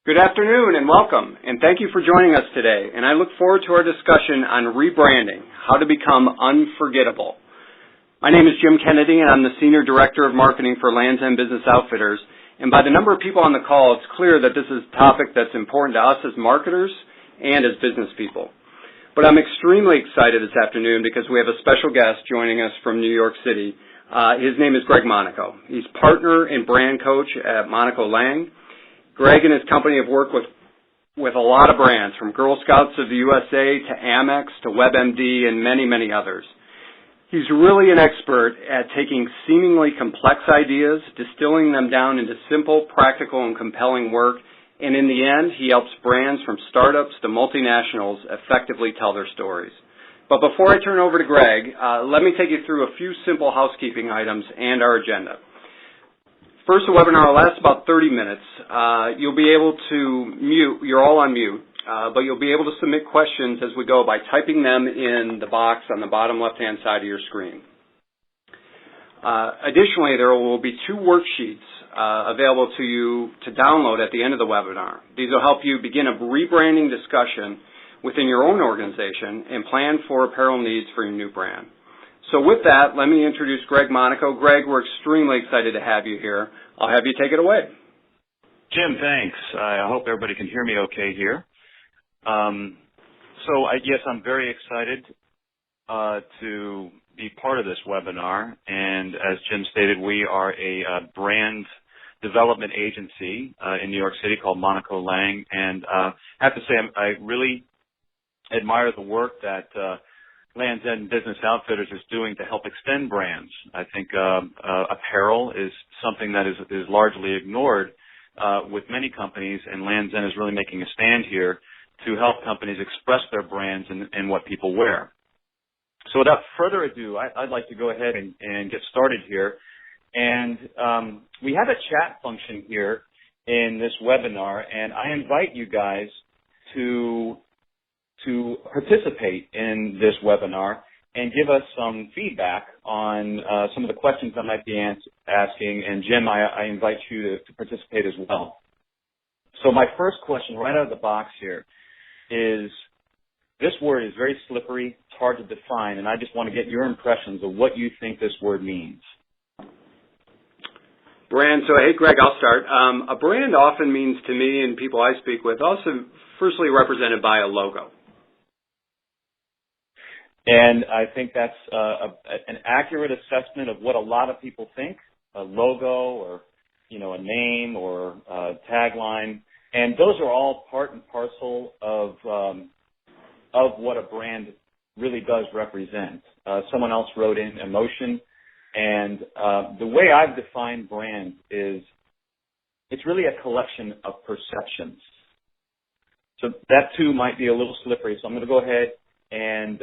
Good afternoon and welcome, and thank you for joining us today. And I look forward to our discussion on rebranding, how to become unforgettable. My name is Jim Kennedy, and I'm the Senior Director of Marketing for Lands' End Business Outfitters. And by the number of people on the call, it's clear that this is a topic that's important to us as marketers and as business people. But I'm extremely excited this afternoon because we have a special guest joining us from New York City. His name is Greg Monaco. He's partner and brand coach at Monaco Lang. Greg and his company have worked with a lot of brands, from Girl Scouts of the USA to Amex to WebMD and many, many others. He's really an expert at taking seemingly complex ideas, distilling them down into simple, practical, and compelling work, and in the end, he helps brands from startups to multinationals effectively tell their stories. But before I turn over to Greg, let me take you through a few simple housekeeping items and our agenda. First, the webinar will last about 30 minutes. You'll be able to mute, you're all on mute, but you'll be able to submit questions as we go by typing them in the box on the bottom left-hand side of your screen. Additionally, there will be 2 worksheets available to you to download at the end of the webinar. These will help you begin a rebranding discussion within your own organization and plan for apparel needs for your new brand. So with that, let me introduce Greg Monaco. Greg, we're extremely excited to have you here. I'll have you take it away. Jim, thanks. I hope everybody can hear me okay here. Yes, I'm very excited to be part of this webinar. And as Jim stated, we are a brand development agency in New York City called Monaco Lang. And I have to say, I really admire the work that Lands' End Business Outfitters is doing to help extend brands. I think apparel is something that is largely ignored with many companies, and Lands' End is really making a stand here to help companies express their brands and what people wear. So without further ado, I'd like to go ahead and get started here. And we have a chat function here in this webinar, and I invite you guys to participate in this webinar and give us some feedback on some of the questions I might be asking. And Jim, I invite you to participate as well. So my first question right out of the box here is, this word is very slippery, it's hard to define, and I just want to get your impressions of what you think this word means. Brand. So, hey, Greg, I'll start. A brand often means to me and people I speak with also firstly represented by a logo. And I think that's an accurate assessment of what a lot of people think, a logo or, a name or a tagline. And those are all part and parcel of what a brand really does represent. Someone else wrote in emotion. And the way I've defined brand is it's really a collection of perceptions. So that too might be a little slippery. So I'm going to go ahead and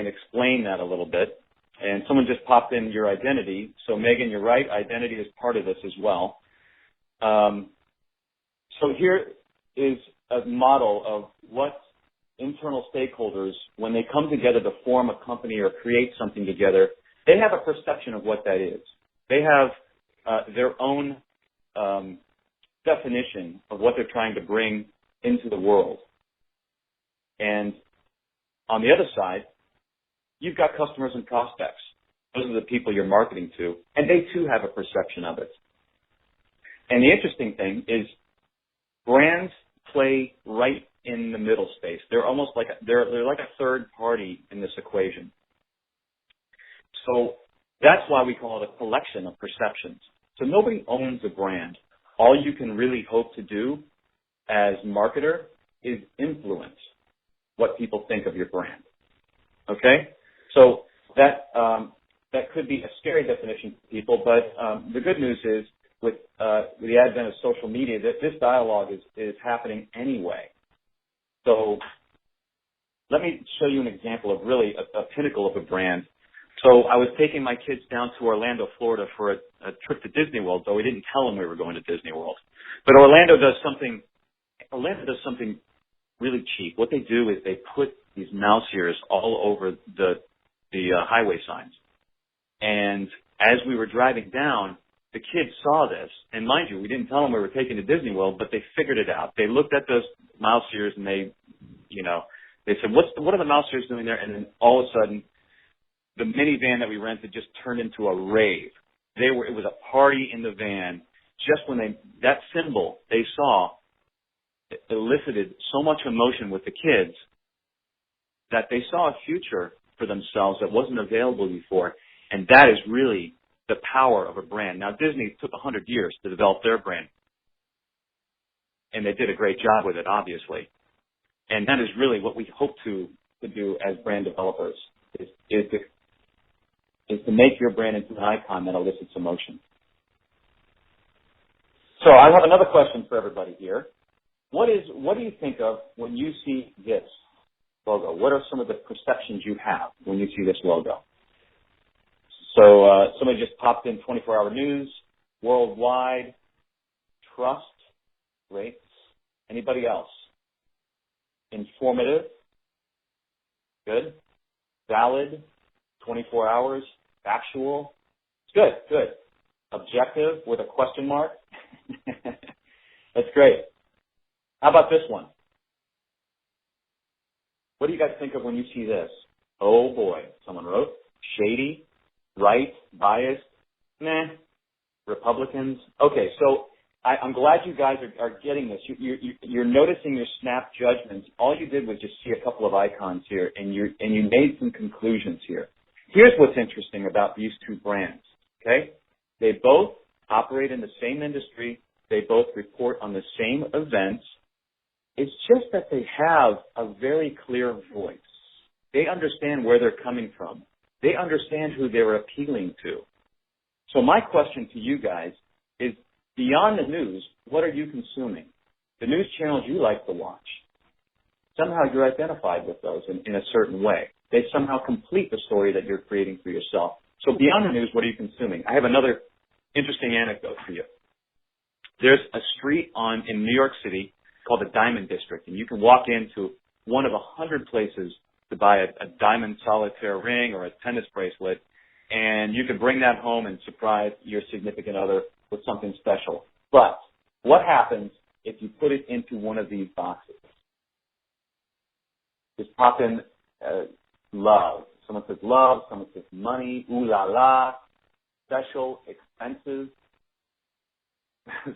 explain that a little bit. And someone just popped in your identity. So Megan, you're right. Identity is part of this as well. So here is a model of what internal stakeholders, when they come together to form a company or create something together, they have a perception of what that is. They have their own definition of what they're trying to bring into the world. And on the other side, you've got customers and prospects. Those are the people you're marketing to, and they too have a perception of it. And the interesting thing is brands play right in the middle space. They're almost like they're like a third party in this equation. So that's why we call it a collection of perceptions. So nobody owns a brand. All you can really hope to do as marketer is influence what people think of your brand. Okay? So that could be a scary definition for people, but the good news is with the advent of social media, that this dialogue is happening anyway. So let me show you an example of really a pinnacle of a brand. So I was taking my kids down to Orlando, Florida for a trip to Disney World, though we didn't tell them we were going to Disney World. But Orlando does something really cheap. What they do is they put these mouse ears all over the highway signs. And as we were driving down, the kids saw this, and mind you, we didn't tell them we were taking to Disney World, but they figured it out. They looked at those mouse ears and they said, what are the mouse ears doing there? And then all of a sudden, the minivan that we rented just turned into a rave. It was a party in the van. Just when that symbol they saw elicited so much emotion with the kids that they saw a future for themselves that wasn't available before. And that is really the power of a brand. Now, Disney took 100 years to develop their brand. And they did a great job with it, obviously. And that is really what we hope to do as brand developers, is to make your brand into an icon that elicits emotion. So I have another question for everybody here. What do you think of when you see this logo? What are some of the perceptions you have when you see this logo? So somebody just popped in 24-hour news, worldwide, trust, great. Anybody else? Informative, good. Valid, 24 hours, factual, good. Objective with a question mark. That's great. How about this one? What do you guys think of when you see this? Oh boy, someone wrote. Shady, right, biased, meh, Republicans. Okay, so I'm glad you guys are getting this. You're noticing your snap judgments. All you did was just see a couple of icons here, and you made some conclusions here. Here's what's interesting about these two brands, okay? They both operate in the same industry. They both report on the same events. It's just that they have a very clear voice. They understand where they're coming from. They understand who they're appealing to. So my question to you guys is, beyond the news, what are you consuming? The news channels you like to watch. Somehow you're identified with those in a certain way. They somehow complete the story that you're creating for yourself. So beyond the news, what are you consuming? I have another interesting anecdote for you. There's a street in New York City called the Diamond District, and you can walk into one of 100 places to buy a diamond solitaire ring or a tennis bracelet, and you can bring that home and surprise your significant other with something special. But what happens if you put it into one of these boxes? Just pop in love. Someone says love, someone says money, ooh la la, special, expensive.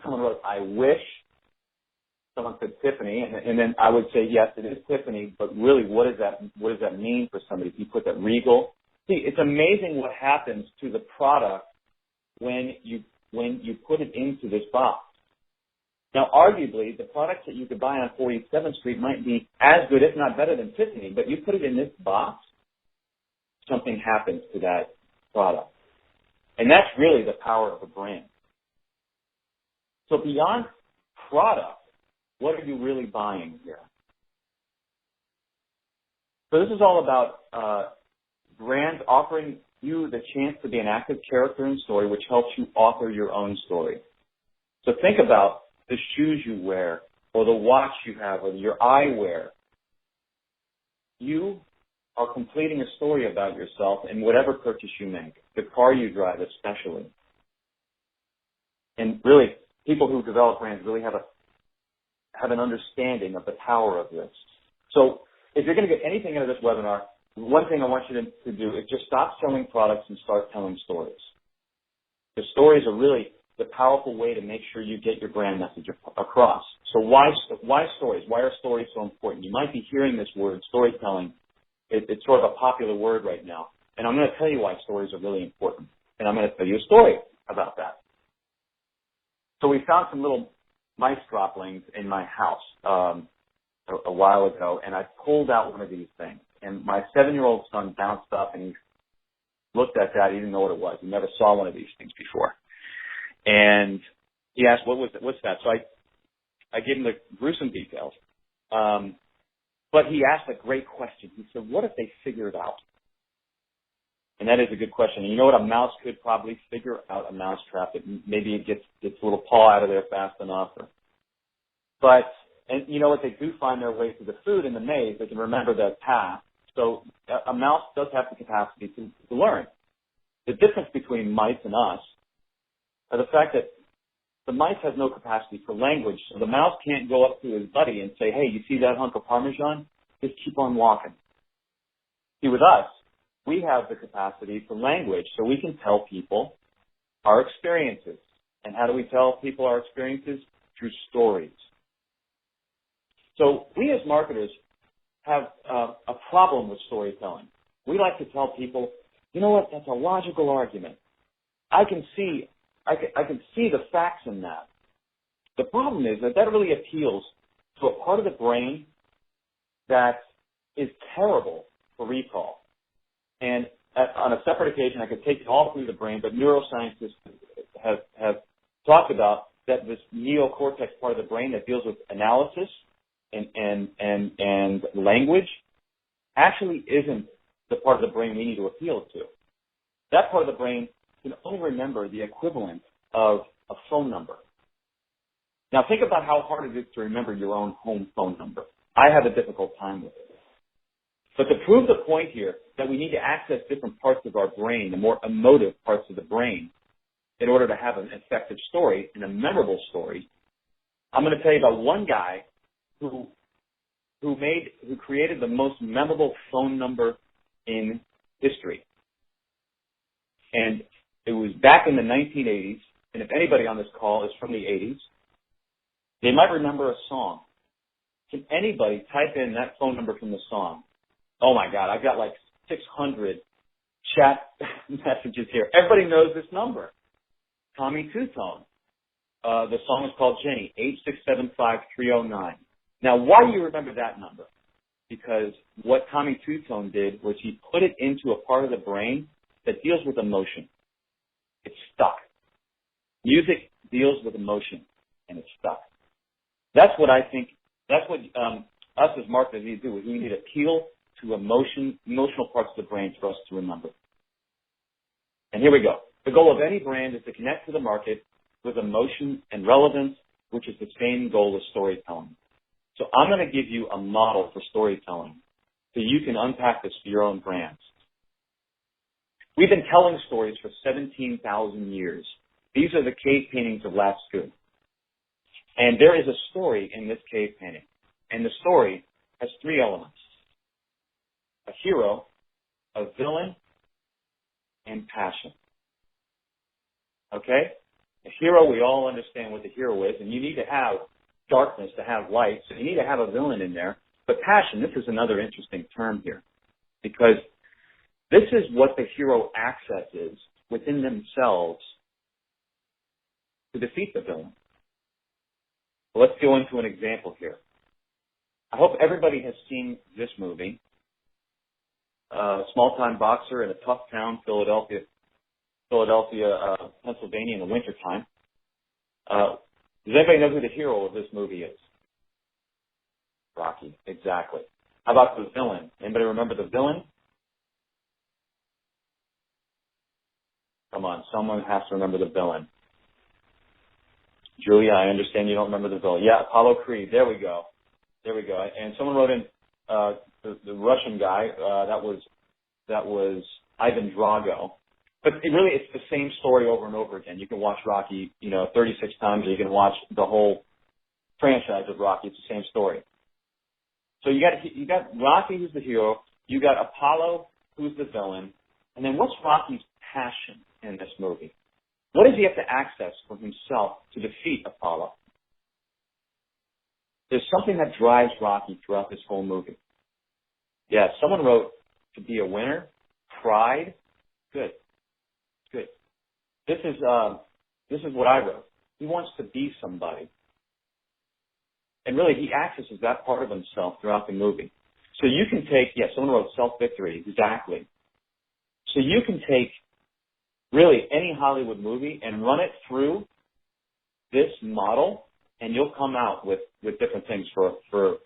Someone wrote, I wish. Someone said Tiffany, and then I would say, yes, it is Tiffany, but really what does that mean for somebody? If you put that regal. See, it's amazing what happens to the product when you put it into this box. Now, arguably, the products that you could buy on 47th Street might be as good, if not better than Tiffany, but you put it in this box, something happens to that product. And that's really the power of a brand. So beyond product, what are you really buying here? So this is all about brands offering you the chance to be an active character in story, which helps you author your own story. So think about the shoes you wear, or the watch you have, or your eyewear. You are completing a story about yourself in whatever purchase you make, the car you drive especially. And really, people who develop brands really have an understanding of the power of this. So if you're going to get anything out of this webinar, one thing I want you to do is just stop selling products and start telling stories. The stories are really the powerful way to make sure you get your brand message across. So why stories? Why are stories so important? You might be hearing this word, storytelling. It's sort of a popular word right now. And I'm going to tell you why stories are really important. And I'm going to tell you a story about that. So we found some little mice droppings in my house a while ago, and I pulled out one of these things. And my 7-year-old son bounced up, and he looked at that. He didn't know what it was. He never saw one of these things before. And he asked, what's that? So I gave him the gruesome details. But he asked a great question. He said, what if they figure it out? And that is a good question. And you know what? A mouse could probably figure out a mousetrap. Maybe it gets its little paw out of there fast enough. And you know what? They do find their way through the food in the maze. They can remember their path. So a mouse does have the capacity to learn. The difference between mice and us, the fact that the mice have no capacity for language, so the mouse can't go up to his buddy and say, hey, you see that hunk of Parmesan? Just keep on walking. See, with us, we have the capacity for language, so we can tell people our experiences. And how do we tell people our experiences? Through stories. So we as marketers have a problem with storytelling. We like to tell people, you know what, that's a logical argument. I can see the facts in that. The problem is that really appeals to a part of the brain that is terrible for recall. And on a separate occasion, I could take you all through the brain, but neuroscientists have talked about that this neocortex part of the brain that deals with analysis and language actually isn't the part of the brain we need to appeal to. That part of the brain can only remember the equivalent of a phone number. Now think about how hard it is to remember your own home phone number. I have a difficult time with it. But to prove the point here that we need to access different parts of our brain, the more emotive parts of the brain, in order to have an effective story and a memorable story, I'm going to tell you about one guy who created the most memorable phone number in history. And it was back in the 1980s, and if anybody on this call is from the 80s, they might remember a song. Can anybody type in that phone number from the song? Oh my God, I've got like 600 chat messages here. Everybody knows this number. Tommy Two-Tone. The song is called Jenny, 8675309. Now, why do you remember that number? Because what Tommy Two-Tone did was he put it into a part of the brain that deals with emotion. It's stuck. Music deals with emotion, and it's stuck. That's what I think, that's what us as marketers need to do. We need to appeal to emotional parts of the brain for us to remember. And here we go. The goal of any brand is to connect to the market with emotion and relevance, which is the same goal as storytelling. So I'm going to give you a model for storytelling so you can unpack this for your own brands. We've been telling stories for 17,000 years. These are the cave paintings of Lascaux. And there is a story in this cave painting. And the story has three elements: a hero, a villain, and passion. Okay? A hero, we all understand what the hero is, and you need to have darkness to have light, so you need to have a villain in there. But passion, this is another interesting term here, because this is what the hero accesses within themselves to defeat the villain. Well, let's go into an example here. I hope everybody has seen this movie, small-time boxer in a tough town, Philadelphia, Pennsylvania in the wintertime. Does anybody know who the hero of this movie is? Rocky, exactly. How about the villain? Anybody remember the villain? Come on, someone has to remember the villain. Julia, I understand you don't remember the villain. Yeah, Apollo Creed. There we go. And someone wrote in the Russian guy. That was Ivan Drago. But it's the same story over and over again. You can watch Rocky, 36 times, or you can watch the whole franchise of Rocky. It's the same story. So you got Rocky, who's the hero. You got Apollo, who's the villain. And then what's Rocky's passion in this movie? What does he have to access from himself to defeat Apollo? There's something that drives Rocky throughout this whole movie. Yeah, someone wrote to be a winner, pride. Good. This is what I wrote. He wants to be somebody. And really, he accesses that part of himself throughout the movie. So you can take, someone wrote self-victory, exactly. So you can take really any Hollywood movie and run it through this model, and you'll come out with different things for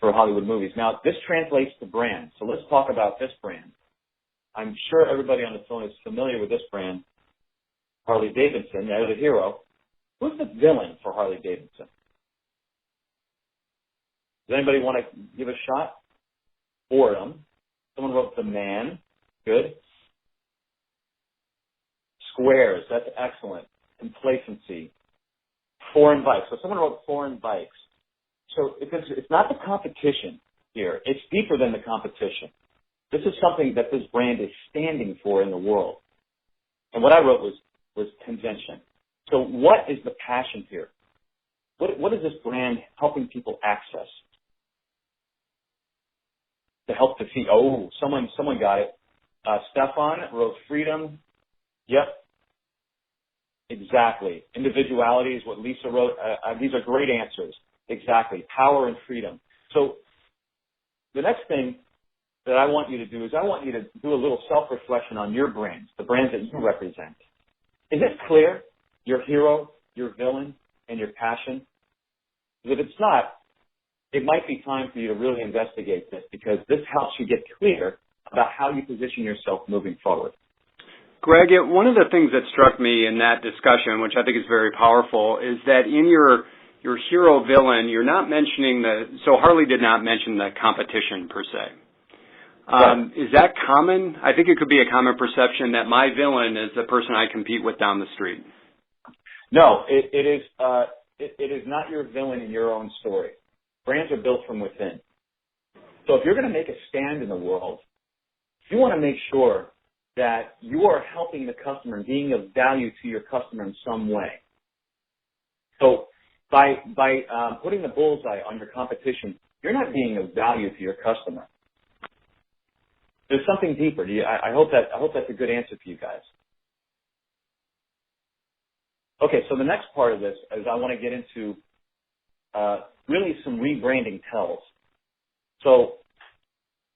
Hollywood movies. Now, this translates to brands. So let's talk about this brand. I'm sure everybody on the phone is familiar with this brand, Harley Davidson. They're the hero. Who's the villain for Harley Davidson? Does anybody want to give a shot? Boredom. Someone wrote The Man. Good. Squares, that's excellent. Complacency. Foreign bikes. So someone wrote foreign bikes. So it's not the competition here. It's deeper than the competition. This is something that this brand is standing for in the world. And what I wrote was convention. So what is the passion here? What is this brand helping people access? To help defeat. Oh, someone got it. Stefan wrote freedom. Yep. Exactly. Individuality is what Lisa wrote. These are great answers. Exactly. Power and freedom. So the next thing that I want you to do is I want you to do a little self-reflection on your brands, the brands that you represent. Is it clear, your hero, your villain, and your passion? If it's not, it might be time for you to really investigate this, because this helps you get clear about how you position yourself moving forward. Greg, one of the things that struck me in that discussion, which I think is very powerful, is that in your hero villain, you're not mentioning so Harley did not mention the competition per se. Right. Is that common? I think it could be a common perception that my villain is the person I compete with down the street. No, it is not your villain in your own story. Brands are built from within. So if you're going to make a stand in the world, you want to make sure that you are helping the customer and being of value to your customer in some way. So by putting the bullseye on your competition, you're not being of value to your customer. There's something deeper. I hope that's a good answer for you guys. Okay, so the next part of this is I want to get into really some rebranding tells. So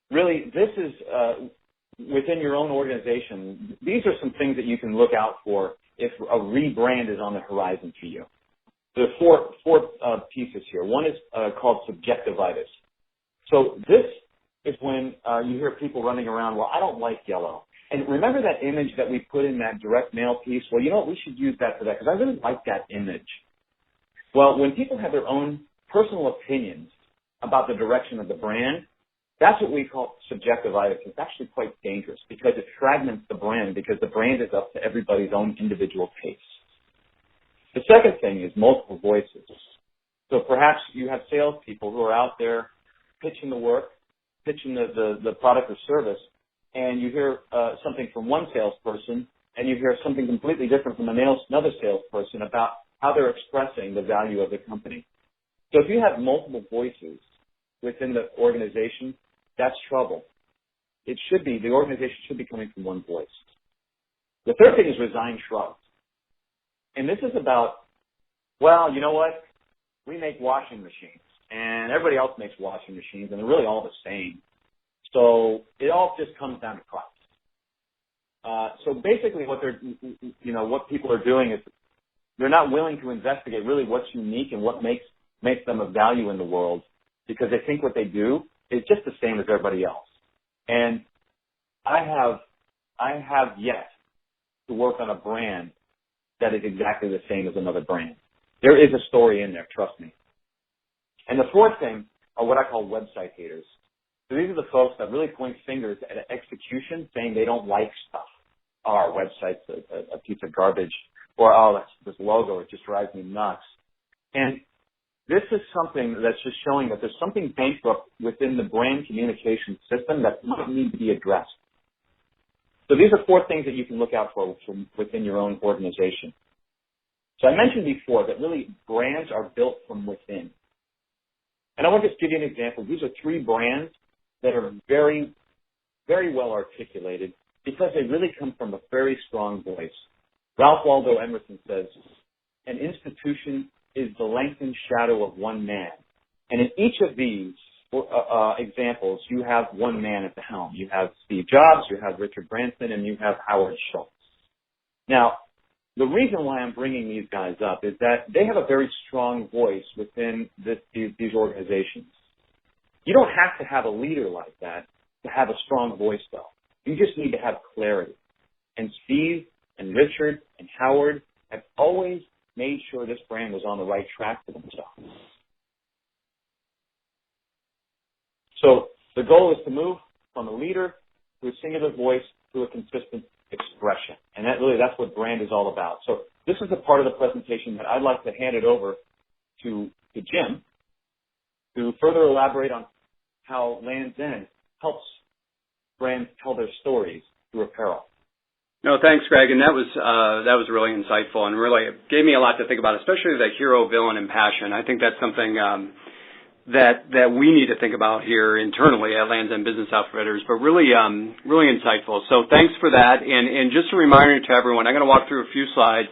really, this is within your own organization. These are some things that you can look out for if a rebrand is on the horizon for you. There are four pieces here. One is called subjectivitis. So this is when you hear people running around, well, I don't like yellow. And remember that image that we put in that direct mail piece? Well, you know what? We should use that for that, because I really like that image. Well, when people have their own personal opinions about the direction of the brand, that's what we call subjectivitis. It's actually quite dangerous because it fragments the brand, because the brand is up to everybody's own individual taste. The second thing is multiple voices. So perhaps you have salespeople who are out there pitching the work, pitching the product or service, and you hear something from one salesperson, and you hear something completely different from another salesperson about how they're expressing the value of the company. So if you have multiple voices within the organization, that's trouble. The organization should be coming from one voice. The third thing is resigned shrugs. And this is about, well, you know what? We make washing machines, and everybody else makes washing machines, and they're really all the same. So it all just comes down to price. So basically what people are doing is they're not willing to investigate really what's unique and what makes them of value in the world, because they think what they do is just the same as everybody else. And I have yet to work on a brand that is exactly the same as another brand. There is a story in there, trust me. And the fourth thing are what I call website haters. So these are the folks that really point fingers at execution, saying they don't like stuff. Oh, our website's a piece of garbage. Or, oh, this logo, it just drives me nuts. And this is something that's just showing that there's something bankrupt within the brand communication system that might need to be addressed. So these are four things that you can look out for from within your own organization. So I mentioned before that really brands are built from within. And I want to just give you an example. These are three brands that are very, very well articulated because they really come from a very strong voice. Ralph Waldo Emerson says, an institution is the lengthened shadow of one man. And in each of these examples, you have one man at the helm. You have Steve Jobs, you have Richard Branson, and you have Howard Schultz. Now, the reason why I'm bringing these guys up is that they have a very strong voice within these organizations. You don't have to have a leader like that to have a strong voice, though. You just need to have clarity. And Steve and Richard and Howard have always made sure this brand was on the right track for themselves. So the goal is to move from a leader to a singular voice to a consistent expression. And that's what brand is all about. So this is the part of the presentation that I'd like to hand it over to Jim to further elaborate on how Land's End helps brands tell their stories through apparel. No, thanks, Greg, and that was really insightful and really gave me a lot to think about, especially the hero, villain, and passion. I think that's something that we need to think about here internally at Land's End Business Outfitters, but really insightful. So thanks for that, and just a reminder to everyone, I'm going to walk through a few slides,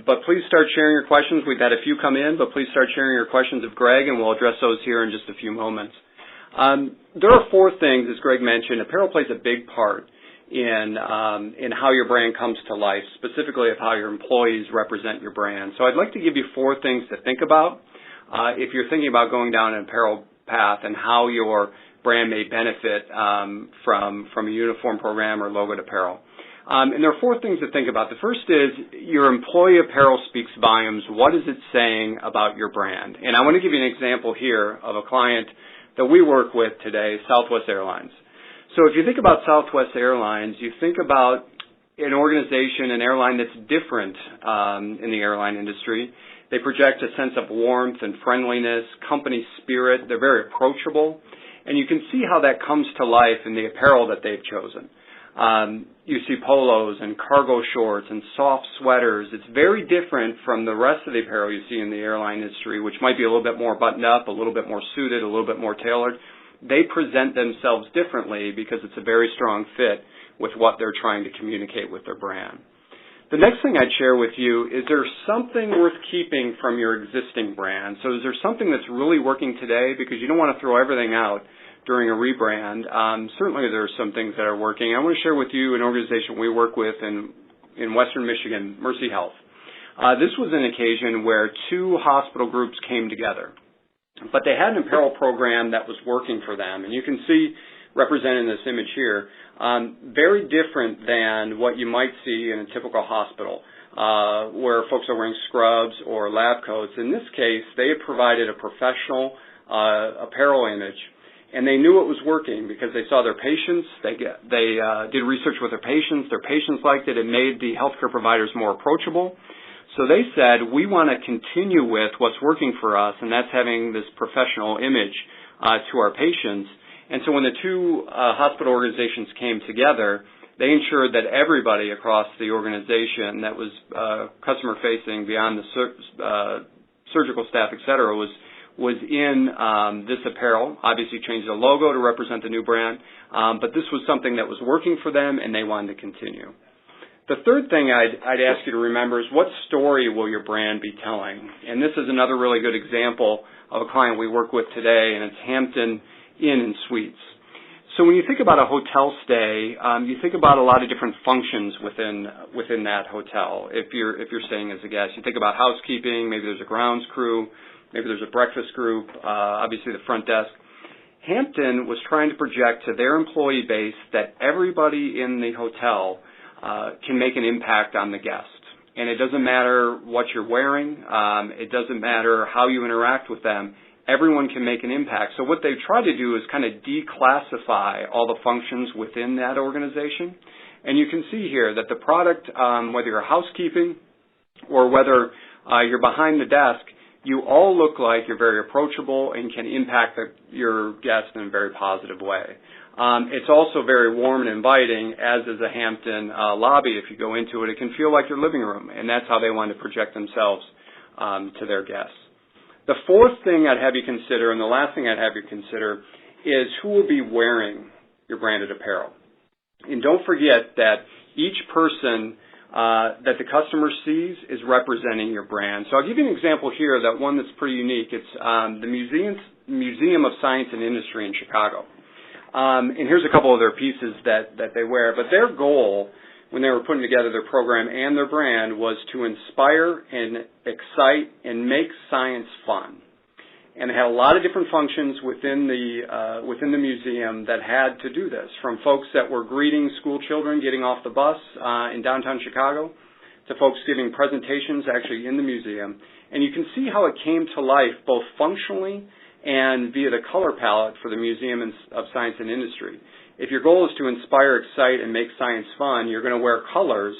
but please start sharing your questions. We've had a few come in, but please start sharing your questions of Greg, and we'll address those here in just a few moments. There are four things, as Greg mentioned. Apparel plays a big part in how your brand comes to life, specifically of how your employees represent your brand. So I'd like to give you four things to think about if you're thinking about going down an apparel path and how your brand may benefit from a uniform program or logoed apparel. And there are four things to think about. The first is your employee apparel speaks volumes. What is it saying about your brand? And I want to give you an example here of a client that we work with today, Southwest Airlines. So if you think about Southwest Airlines, you think about an organization, an airline that's different in the airline industry. They project a sense of warmth and friendliness, company spirit. They're very approachable. And you can see how that comes to life in the apparel that they've chosen. You see polos and cargo shorts and soft sweaters. It's very different from the rest of the apparel you see in the airline industry, which might be a little bit more buttoned up, a little bit more suited, a little bit more tailored. They present themselves differently because it's a very strong fit with what they're trying to communicate with their brand. The next thing I'd share with you is there something worth keeping from your existing brand? So is there something that's really working today? Because you don't want to throw everything out during a rebrand. Certainly there are some things that are working. I want to share with you an organization we work with in Western Michigan, Mercy Health. This was an occasion where two hospital groups came together. But they had an apparel program that was working for them. And you can see represented in this image here, very different than what you might see in a typical hospital where folks are wearing scrubs or lab coats. In this case, they had provided a professional apparel image. And they knew it was working because they saw their patients. They did research with their patients. Their patients liked it. It made the healthcare providers more approachable. So they said, we want to continue with what's working for us, and that's having this professional image to our patients. And so when the two hospital organizations came together, they ensured that everybody across the organization that was customer-facing beyond the surgical staff, et cetera, was in this apparel. Obviously changed the logo to represent the new brand, but this was something that was working for them, and they wanted to continue. The third thing I'd ask you to remember is what story will your brand be telling? And this is another really good example of a client we work with today, and it's Hampton Inn and Suites. So when you think about a hotel stay, you think about a lot of different functions within that hotel. If you're staying as a guest, you think about housekeeping. Maybe there's a grounds crew. Maybe there's a breakfast group. Obviously the front desk. Hampton was trying to project to their employee base that everybody in the hotel can make an impact on the guest. And it doesn't matter what you're wearing. It doesn't matter how you interact with them. Everyone can make an impact. So what they've tried to do is kind of declassify all the functions within that organization. And you can see here that the product, whether you're housekeeping or whether you're behind the desk, you all look like you're very approachable and can impact your guests in a very positive way. It's also very warm and inviting, as is a Hampton lobby. If you go into it, it can feel like your living room, and that's how they want to project themselves to their guests. The fourth thing I'd have you consider, and the last thing I'd have you consider, is who will be wearing your branded apparel. And don't forget that each person that the customer sees is representing your brand. So I'll give you an example here, that one that's pretty unique. It's the Museum of Science and Industry in Chicago. And here's a couple of their pieces that they wear. But their goal, when they were putting together their program and their brand, was to inspire and excite and make science fun. And they had a lot of different functions within the museum that had to do this, from folks that were greeting school children getting off the bus in downtown Chicago to folks giving presentations actually in the museum. And you can see how it came to life both functionally and via the color palette for the Museum of Science and Industry. if your goal is to inspire, excite, and make science fun, you're going to wear colors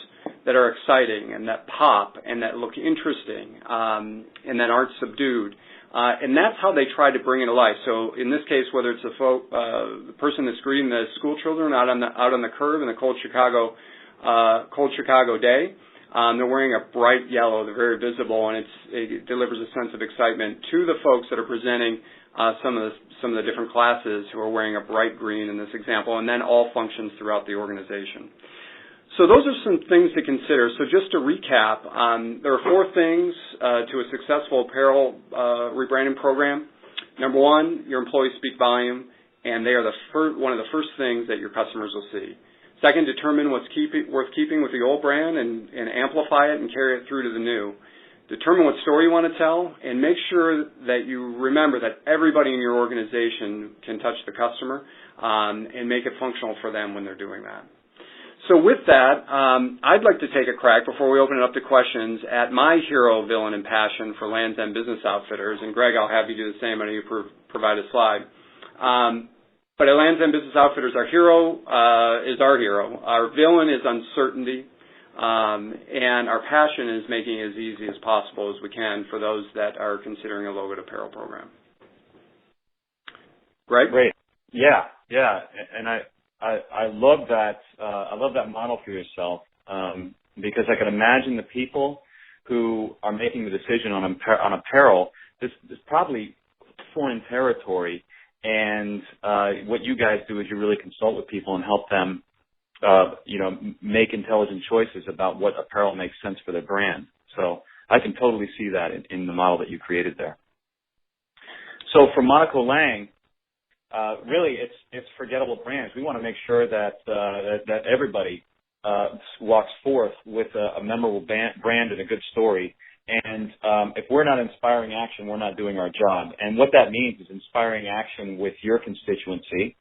that are exciting and that pop and that look interesting and that aren't subdued. And that's how they try to bring it to life. So in this case, whether it's the person that's greeting the school children out on the curb in the cold Chicago day, they're wearing a bright yellow. They're very visible, and it delivers a sense of excitement to the folks that are presenting some of the different classes who are wearing a bright green in this example, and then all functions throughout the organization. So those are some things to consider. So just to recap, there are 4 things to a successful apparel rebranding program. Number 1, your employees speak volume, and they are one of the first things that your customers will see. Second, determine what's worth keeping with the old brand and amplify it and carry it through to the new. Determine what story you want to tell, and make sure that you remember that everybody in your organization can touch the customer and make it functional for them when they're doing that. So with that, I'd like to take a crack before we open it up to questions at my hero, villain, and passion for Lands' End Business Outfitters. And Greg, I'll have you do the same. I know you provide a slide. But at Lands' End Business Outfitters, our hero is our hero. Our villain is uncertainty. And our passion is making it as easy as possible as we can for those that are considering a logoed apparel program. Greg? Great. Yeah. And I love that. I love that model for yourself because I can imagine the people who are making the decision on apparel. This is probably foreign territory, and what you guys do is you really consult with people and help them, make intelligent choices about what apparel makes sense for their brand. So I can totally see that in the model that you created there. So for Monaco Lang, really, it's forgettable brands. We want to make sure that everybody walks forth with a memorable brand and a good story. And if we're not inspiring action, we're not doing our job. And what that means is inspiring action with your constituency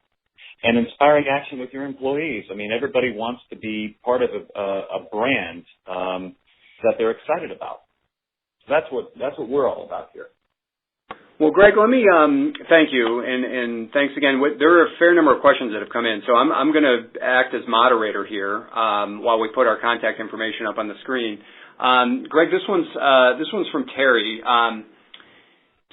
and inspiring action with your employees. I mean, everybody wants to be part of a brand that they're excited about. So that's what we're all about here. Well, Greg, let me thank you, and thanks again. There are a fair number of questions that have come in, so I'm going to act as moderator here while we put our contact information up on the screen. Greg, this one's from Terry.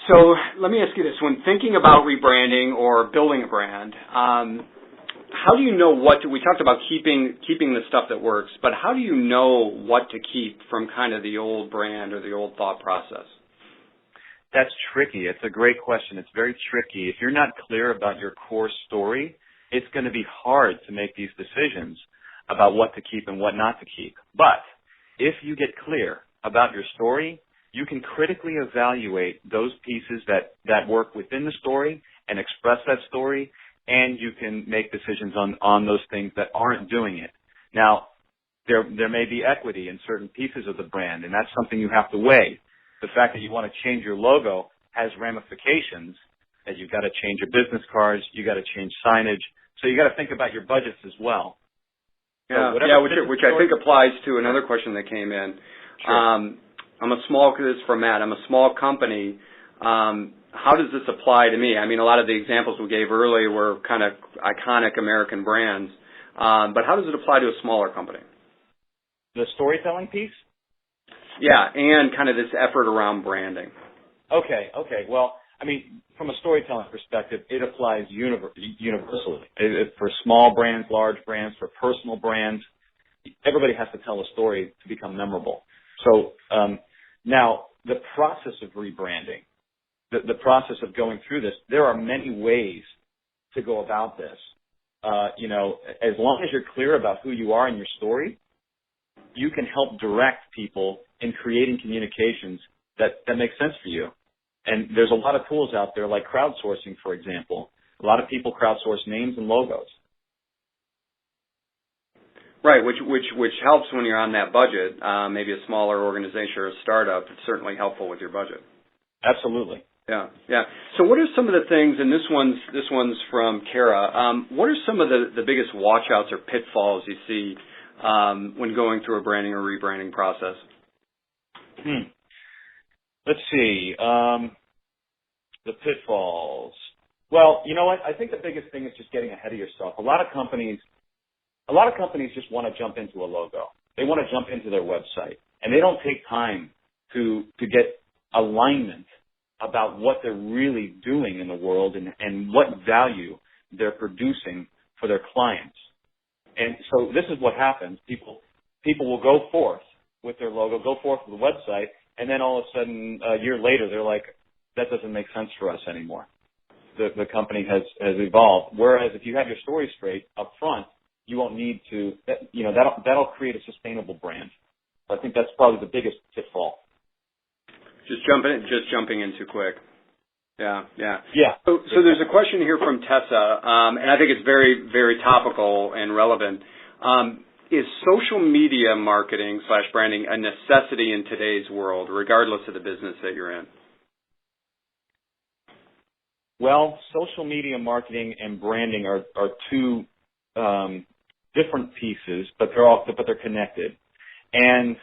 So let me ask you this: when thinking about rebranding or building a brand, how do you know what to? We talked about keeping the stuff that works, but how do you know what to keep from kind of the old brand or the old thought process? That's tricky. It's a great question. It's very tricky. If you're not clear about your core story, it's going to be hard to make these decisions about what to keep and what not to keep. But if you get clear about your story, you can critically evaluate those pieces that work within the story and express that story, and you can make decisions on those things that aren't doing it. Now, there may be equity in certain pieces of the brand, and that's something you have to weigh. The fact that you want to change your logo has ramifications, that you've got to change your business cards, you got to change signage, so you got to think about your budgets as well. Yeah, which I think applies to another question that came in. Sure. This is from Matt. I'm a small company. How does this apply to me? I mean, a lot of the examples we gave earlier were kind of iconic American brands, but how does it apply to a smaller company? The storytelling piece? Yeah, and kind of this effort around branding. Okay. Well, I mean, from a storytelling perspective, it applies universally. For small brands, large brands, for personal brands, everybody has to tell a story to become memorable. So now, the process of rebranding, the process of going through this, there are many ways to go about this. As long as you're clear about who you are and your story, you can help direct people in creating communications that make sense for you. And there's a lot of tools out there, like crowdsourcing, for example. A lot of people crowdsource names and logos. Right, which helps when you're on that budget. Maybe a smaller organization or a startup. It's certainly helpful with your budget. Absolutely. Yeah. So what are some of the things, and this one's from Kara, what are some of the biggest watch-outs or pitfalls you see when going through a branding or rebranding process? Let's see. The pitfalls. Well, you know what? I think the biggest thing is just getting ahead of yourself. A lot of companies just want to jump into a logo. They want to jump into their website, and they don't take time to get alignment about what they're really doing in the world and what value they're producing for their clients. And so this is what happens. People will go forth with their logo, go forth with the website, and then all of a sudden, a year later, they're like, that doesn't make sense for us anymore. The company has evolved. Whereas if you have your story straight up front, you won't need to, that'll create a sustainable brand. So I think that's probably the biggest pitfall. Just jumping in too quick. Yeah. So there's a question here from Tessa, and I think it's very, very topical and relevant. Is social media marketing / branding a necessity in today's world, regardless of the business that you're in? Well, social media marketing and branding are two different pieces, but they're connected. And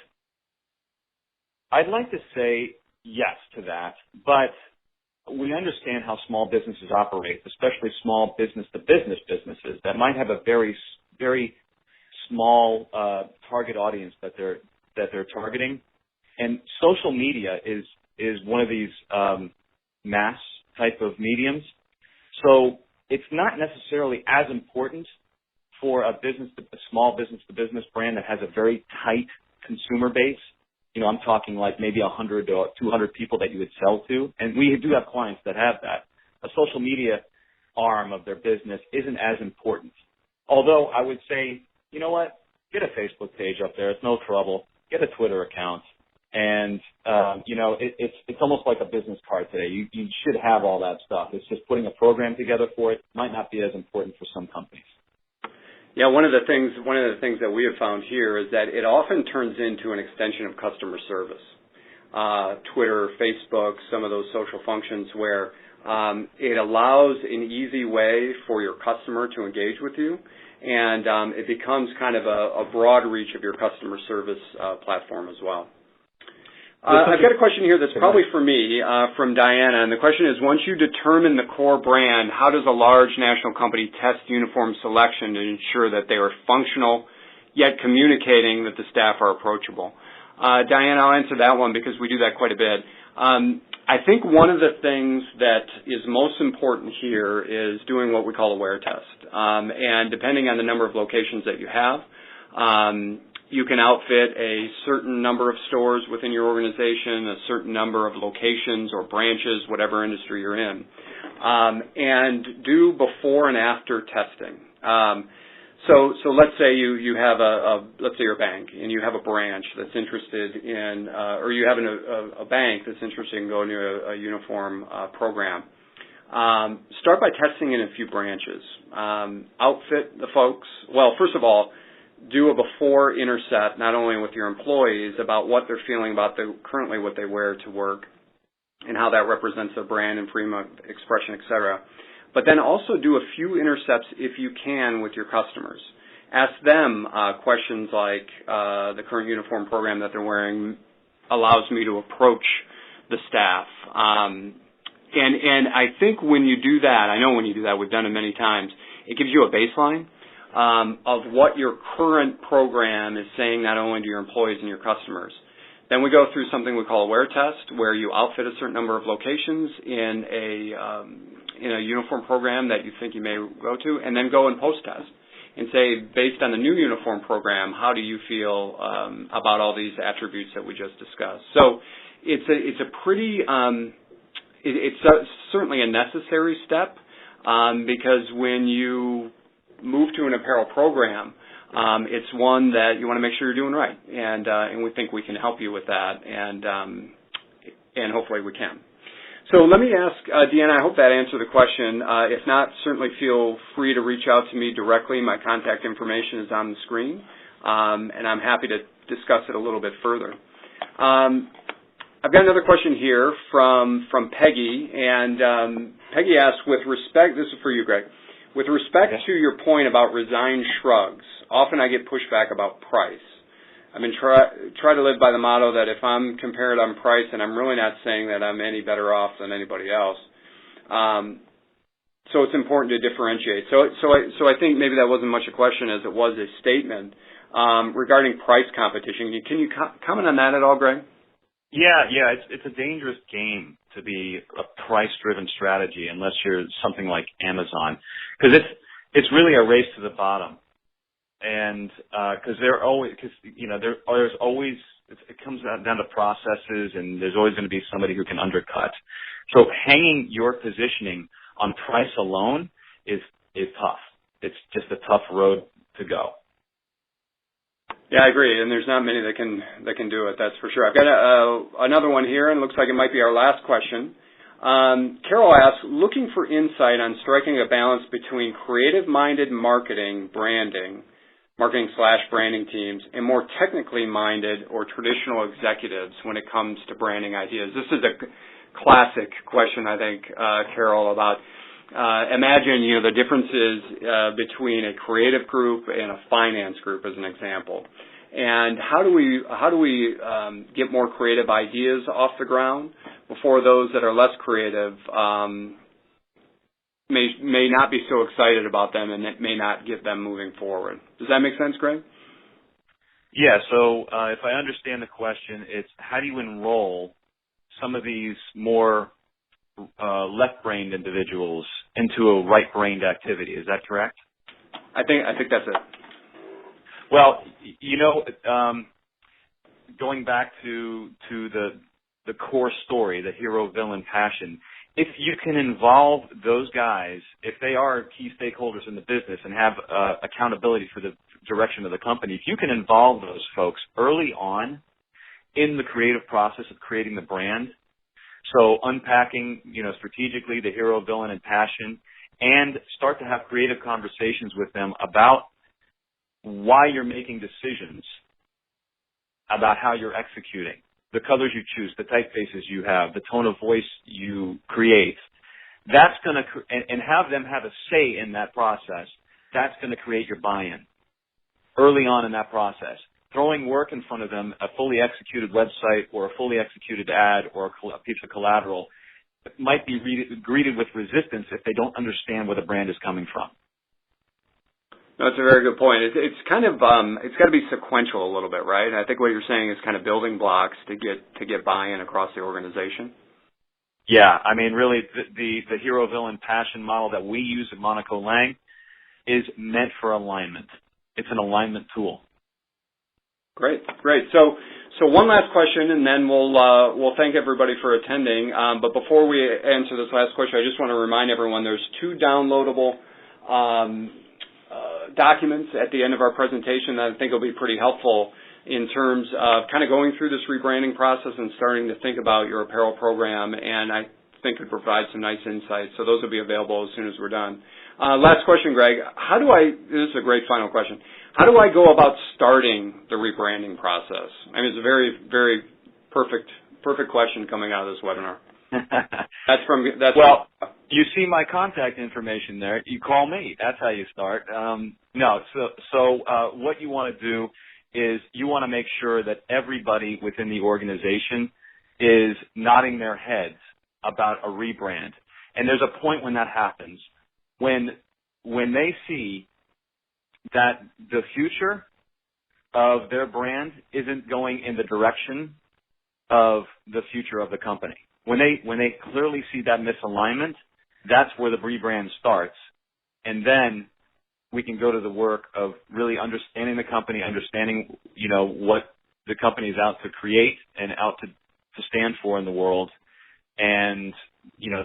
I'd like to say yes to that, but we understand how small businesses operate, especially small business-to-business businesses that might have a very, very small target audience that they're targeting. And social media is one of these mass type of mediums. So it's not necessarily as important for a small business-to-business brand that has a very tight consumer base. I'm talking like maybe 100 or 200 people that you would sell to. And we do have clients that have that. A social media arm of their business isn't as important. Although I would say, you know what? Get a Facebook page up there. It's no trouble. Get a Twitter account. And, it's almost like a business card today. You should have all that stuff. It's just putting a program together for it might not be as important for some companies. Yeah, one of the things that we have found here is that it often turns into an extension of customer service. Twitter, Facebook, some of those social functions where it allows an easy way for your customer to engage with you, and it becomes kind of a broad reach of your customer service platform as well. I've got a question here that's probably for me from Diana, and the question is, once you determine the core brand, how does a large national company test uniform selection to ensure that they are functional, yet communicating that the staff are approachable? Diana, I'll answer that one because we do that quite a bit. I think one of the things that is most important here is doing what we call a wear test. And depending on the number of locations that you have, you can outfit a certain number of stores within your organization, a certain number of locations or branches, whatever industry you're in, and do before and after testing. So let's say you have let's say you're a bank and you have a branch that's interested in, or you have a bank that's interested in going to a uniform program. Start by testing in a few branches. Outfit the folks. Well, first of all, do a before intercept, not only with your employees about what they're feeling about currently what they wear to work and how that represents their brand and freedom of expression, et cetera. But then also do a few intercepts if you can with your customers. Ask them questions like the current uniform program that they're wearing allows me to approach the staff. And I think when you do that, I know when you do that, we've done it many times, it gives you a baseline of what your current program is saying not only to your employees and your customers. Then we go through something we call a wear test, where you outfit a certain number of locations in a uniform program that you think you may go to, and then go and post-test and say, based on the new uniform program, how do you feel about all these attributes that we just discussed? So it's a pretty it's certainly a necessary step because when you move to an apparel program, it's one that you want to make sure you're doing right, and we think we can help you with that, and hopefully we can. So let me ask Deanna, I hope that answered the question. If not, certainly feel free to reach out to me directly. My contact information is on the screen, and I'm happy to discuss it a little bit further. I've got another question here from Peggy, and Peggy asks, with respect, this is for you, Greg, with respect to your point about resigned shrugs, often I get pushback about price. I mean, try to live by the motto that if I'm compared on price, and I'm really not saying that I'm any better off than anybody else, So it's important to differentiate. So I think maybe that wasn't much a question as it was a statement regarding price competition. Can you comment on that at all, Greg? Yeah. It's a dangerous game to be a price-driven strategy unless you're something like Amazon, because it's really a race to the bottom, and because there's always it comes down to processes, and there's always going to be somebody who can undercut. So hanging your positioning on price alone is tough. It's just a tough road to go. Yeah, I agree, and there's not many that can do it. That's for sure. I've got another one here, and it looks like it might be our last question. Carol asks, looking for insight on striking a balance between creative-minded marketing/branding teams, and more technically minded or traditional executives when it comes to branding ideas. This is a classic question, I think, Carol, about imagine the differences between a creative group and a finance group, as an example. And how do we get more creative ideas off the ground before those that are less creative may not be so excited about them, and it may not get them moving forward. Does that make sense, Greg? Yeah, so if I understand the question, it's how do you enroll some of these more left-brained individuals into a right-brained activity? Is that correct? I think that's it. Well, going back to the core story, the hero-villain passion, if you can involve those guys, if they are key stakeholders in the business and have accountability for the direction of the company, if you can involve those folks early on in the creative process of creating the brand, so unpacking, strategically the hero, villain, and passion, and start to have creative conversations with them about why you're making decisions about how you're executing, the colors you choose, the typefaces you have, the tone of voice you create. That's going to, and have them have a say in that process. That's going to create your buy-in early on in that process. Throwing work in front of them, a fully executed website or a fully executed ad or a piece of collateral, might be greeted with resistance if they don't understand where the brand is coming from. No, that's a very good point. It's kind of it's got to be sequential a little bit, right? I think what you're saying is kind of building blocks to get buy-in across the organization. Yeah, I mean, really, the hero, villain, passion model that we use at Monaco Lang is meant for alignment. It's an alignment tool. Great. So one last question, and then we'll thank everybody for attending. But before we answer this last question, I just want to remind everyone there's 2 downloadable documents at the end of our presentation that I think will be pretty helpful in terms of kind of going through this rebranding process and starting to think about your apparel program, and I think could provide some nice insights. So those will be available as soon as we're done. Last question, Greg. This is a great final question. How do I go about starting the rebranding process? I mean, it's a very, very perfect question coming out of this webinar. You see my contact information there. You call me. That's how you start. So what you want to do is you want to make sure that everybody within the organization is nodding their heads about a rebrand. And there's a point when that happens, when they see that the future of their brand isn't going in the direction of the future of the company. When they clearly see that misalignment, that's where the rebrand starts. And then we can go to the work of really understanding the company, understanding, what the company is out to create and out to stand for in the world. And,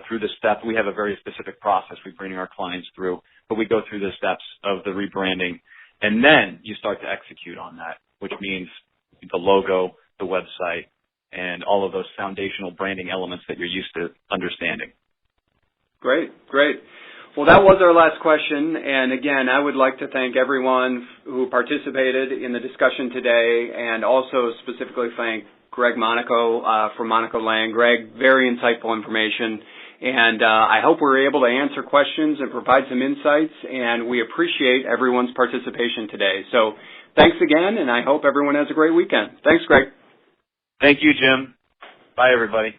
through the steps, we have a very specific process we bring our clients through, but we go through the steps of the rebranding. And then you start to execute on that, which means the logo, the website, and all of those foundational branding elements that you're used to understanding. Great. Well, that was our last question. And again, I would like to thank everyone who participated in the discussion today, and also specifically thank Greg Monaco from Monaco Lang. Greg, very insightful information. And I hope we're able to answer questions and provide some insights, and we appreciate everyone's participation today. So thanks again, and I hope everyone has a great weekend. Thanks, Greg. Thank you, Jim. Bye, everybody.